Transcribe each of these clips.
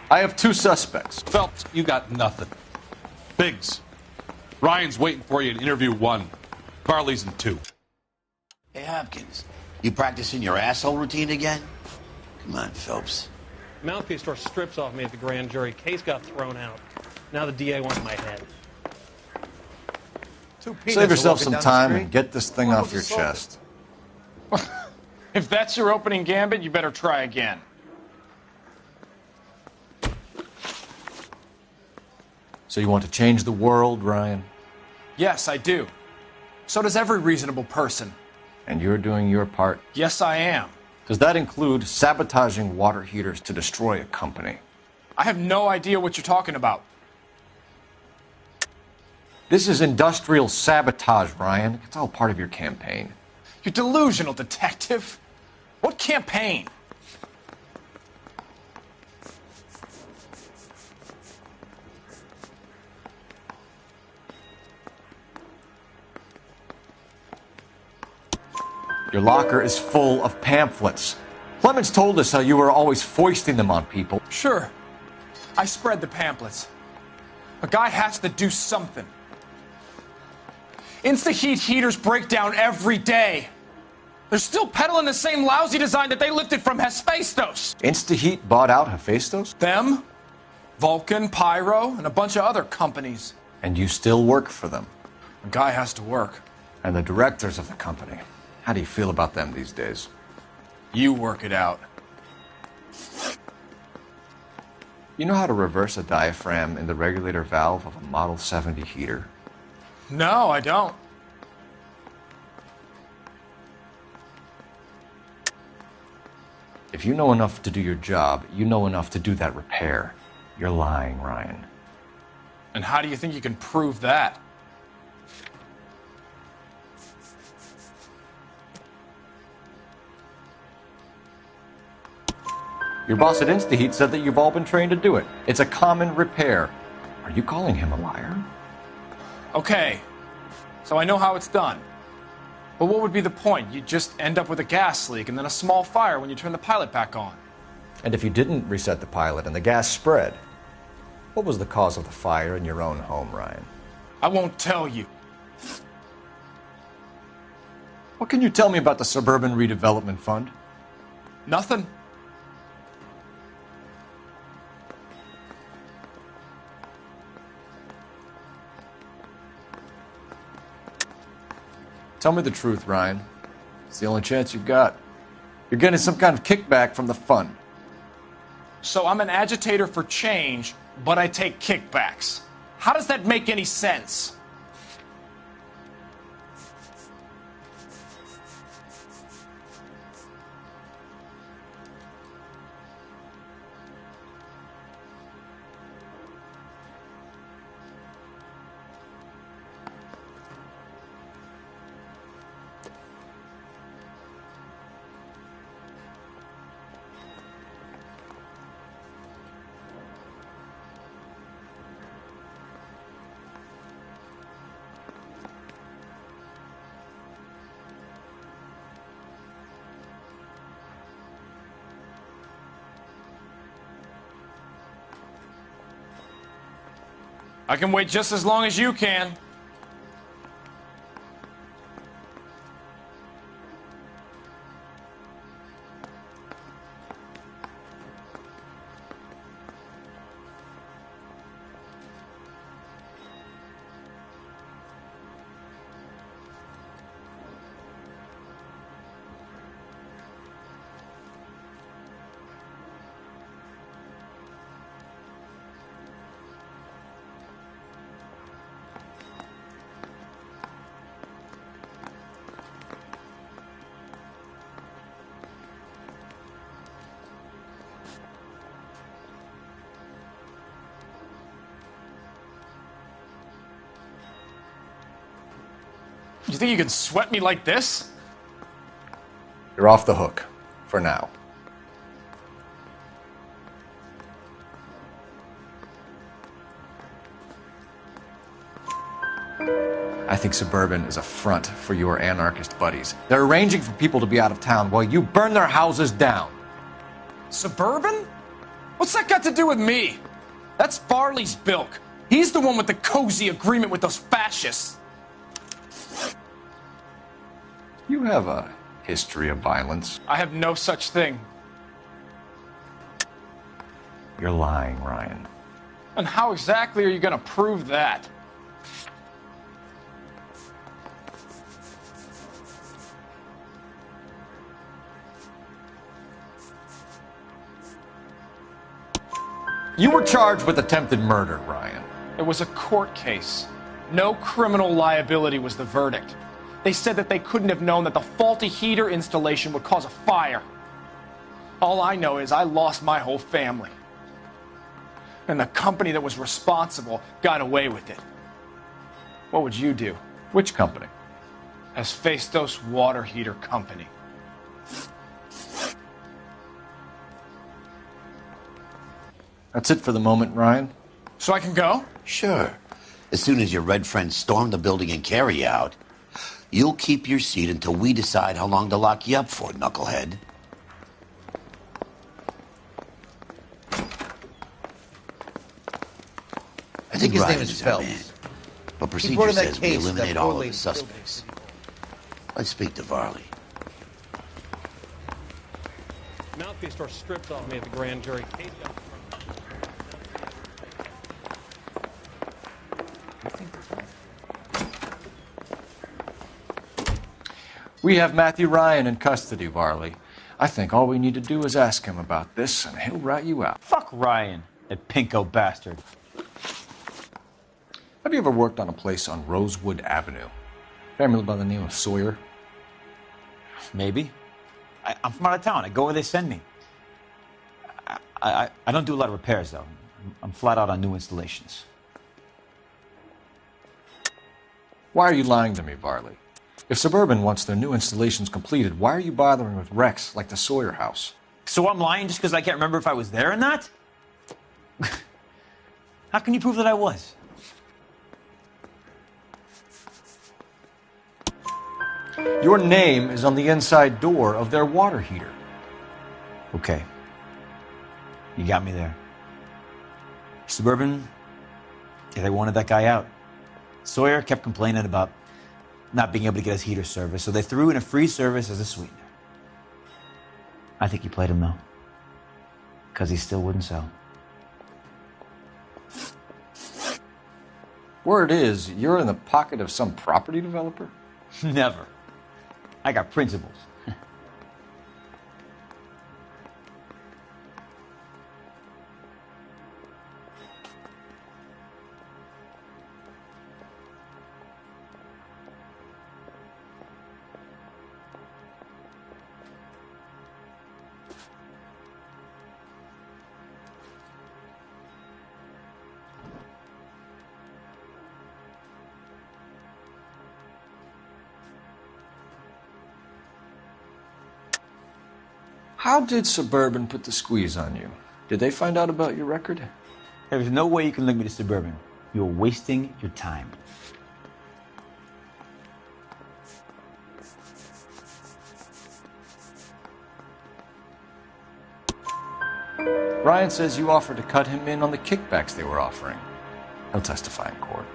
I have 2 suspects. Phelps, you got nothing. Biggs, Ryan's waiting for you in interview 1. Carly's in 2. Hey, Hopkins, you practicing your asshole routine again? Come on, Phelps. Mouthpiece store strips off me at the grand jury. Case got thrown out. Now the DA wants my head. Save yourself some time and get this thing off your chest. If that's your opening gambit, you better try again. So you want to change the world, Ryan? Yes, I do. So does every reasonable person. And you're doing your part? Yes, I am. Does that include sabotaging water heaters to destroy a company? I have no idea what you're talking about. This is industrial sabotage, Ryan. It's all part of your campaign. You're delusional, detective. What campaign? Your locker is full of pamphlets. Clemens told us how you were always foisting them on people. Sure. I spread the pamphlets. A guy has to do something. Insta-heat heaters break down every day. They're still peddling the same lousy design that they lifted from Hephaestus. Insta-heat bought out Hephaestus? Them, Vulcan, Pyro, and a bunch of other companies. And you still work for them? A guy has to work. And the directors of the company. How do you feel about them these days? You work it out. You know how to reverse a diaphragm in the regulator valve of a Model 70 heater? No, I don't. If you know enough to do your job, you know enough to do that repair. You're lying, Ryan. And how do you think you can prove that? Your boss at InstaHeat said that you've all been trained to do it. It's a common repair. Are you calling him a liar? Okay, so I know how it's done. But what would be the point? You'd just end up with a gas leak and then a small fire when you turn the pilot back on. And if you didn't reset the pilot and the gas spread, what was the cause of the fire in your own home, Ryan? I won't tell you. What can you tell me about the Suburban Redevelopment Fund? Nothing. Tell me the truth, Ryan. It's the only chance you've got. You're getting some kind of kickback from the fund. So I'm an agitator for change, but I take kickbacks. How does that make any sense? I can wait just as long as you can. You think you can sweat me like this? You're off the hook. For now. I think Suburban is a front for your anarchist buddies. They're arranging for people to be out of town while you burn their houses down. Suburban? What's that got to do with me? That's Varley's bilk. He's the one with the cozy agreement with those fascists. You have a history of violence. I have no such thing. You're lying, Ryan. And how exactly are you going to prove that? You were charged with attempted murder, Ryan. It was a court case. No criminal liability was the verdict. They said that they couldn't have known that the faulty heater installation would cause a fire. All I know is I lost my whole family. And the company that was responsible got away with it. What would you do? Which company? Hephaestus Water Heater Company. That's it for the moment, Ryan. So I can go? Sure. As soon as your red friends storm the building and carry you out, you'll keep your seat until we decide how long to lock you up for, knucklehead. I think his name Ryan's is our Phelps. man, but He procedure brought in that says we case, eliminate that all poor of lady the killed suspects. Let's speak to Varley. Mouthpiece store stripped off me at the grand jury. Case got thrown. We have Matthew Ryan in custody, Varley. I think all we need to do is ask him about this, and he'll rat you out. Fuck Ryan, that pinko bastard. Have you ever worked on a place on Rosewood Avenue? Family by the name of Sawyer? Maybe. I'm from out of town. I go where they send me. I don't do a lot of repairs, though. I'm flat out on new installations. Why are you lying to me, Varley? If Suburban wants their new installations completed, why are you bothering with wrecks like the Sawyer house? So I'm lying just because I can't remember if I was there or not? How can you prove that I was? Your name is on the inside door of their water heater. Okay. You got me there. Suburban, yeah, they wanted that guy out. Sawyer kept complaining about not being able to get his heater service, so they threw in a free service as a sweetener. I think he played him, though, because he still wouldn't sell. Word is, you're in the pocket of some property developer? Never. I got principles. How did Suburban put the squeeze on you? Did they find out about your record? There's no way you can link me to Suburban. You're wasting your time. Ryan says you offered to cut him in on the kickbacks they were offering. He'll testify in court.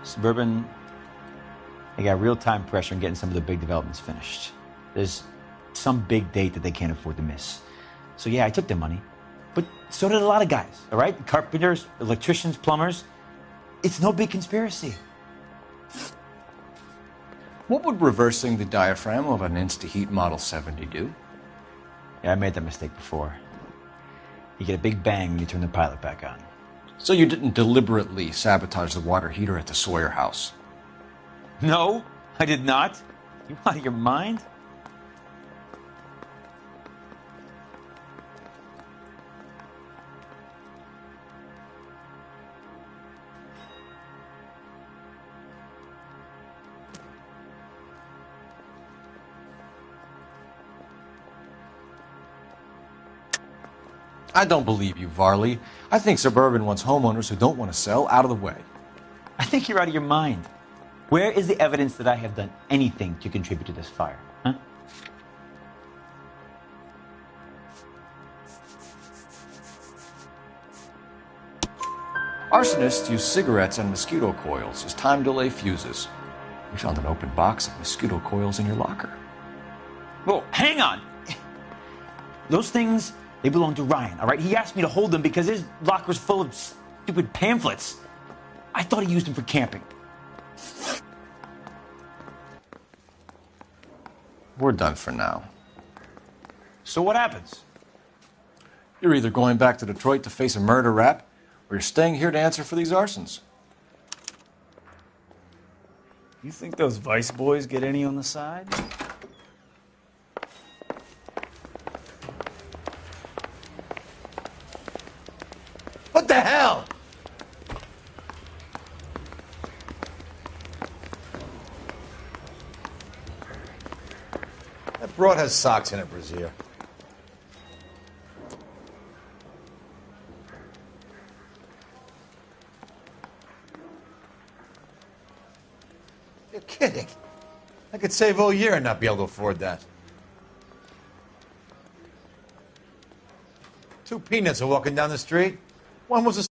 Suburban, they got real-time pressure on getting some of the big developments finished. There's some big date that they can't afford to miss. So yeah, I took their money. But so did a lot of guys, all right? Carpenters, electricians, plumbers. It's no big conspiracy. What would reversing the diaphragm of an Insta-Heat Model 70 do? Yeah, I made that mistake before. You get a big bang when you turn the pilot back on. So you didn't deliberately sabotage the water heater at the Sawyer house? No, I did not. You out of your mind? I don't believe you, Varley. I think Suburban wants homeowners who don't want to sell out of the way. I think you're out of your mind. Where is the evidence that I have done anything to contribute to this fire? Huh? Arsonists use cigarettes and mosquito coils as time delay fuses. We found an open box of mosquito coils in your locker. Whoa, hang on. Those things, they belong to Ryan, all right? He asked me to hold them because his locker's full of stupid pamphlets. I thought he used them for camping. We're done for now. So what happens? You're either going back to Detroit to face a murder rap, or you're staying here to answer for these arsons. You think those Vice boys get any on the side? What the hell? That broad has socks in it, Brazier. You're kidding. I could save all year and not be able to afford that. 2 peanuts are walking down the street. One was a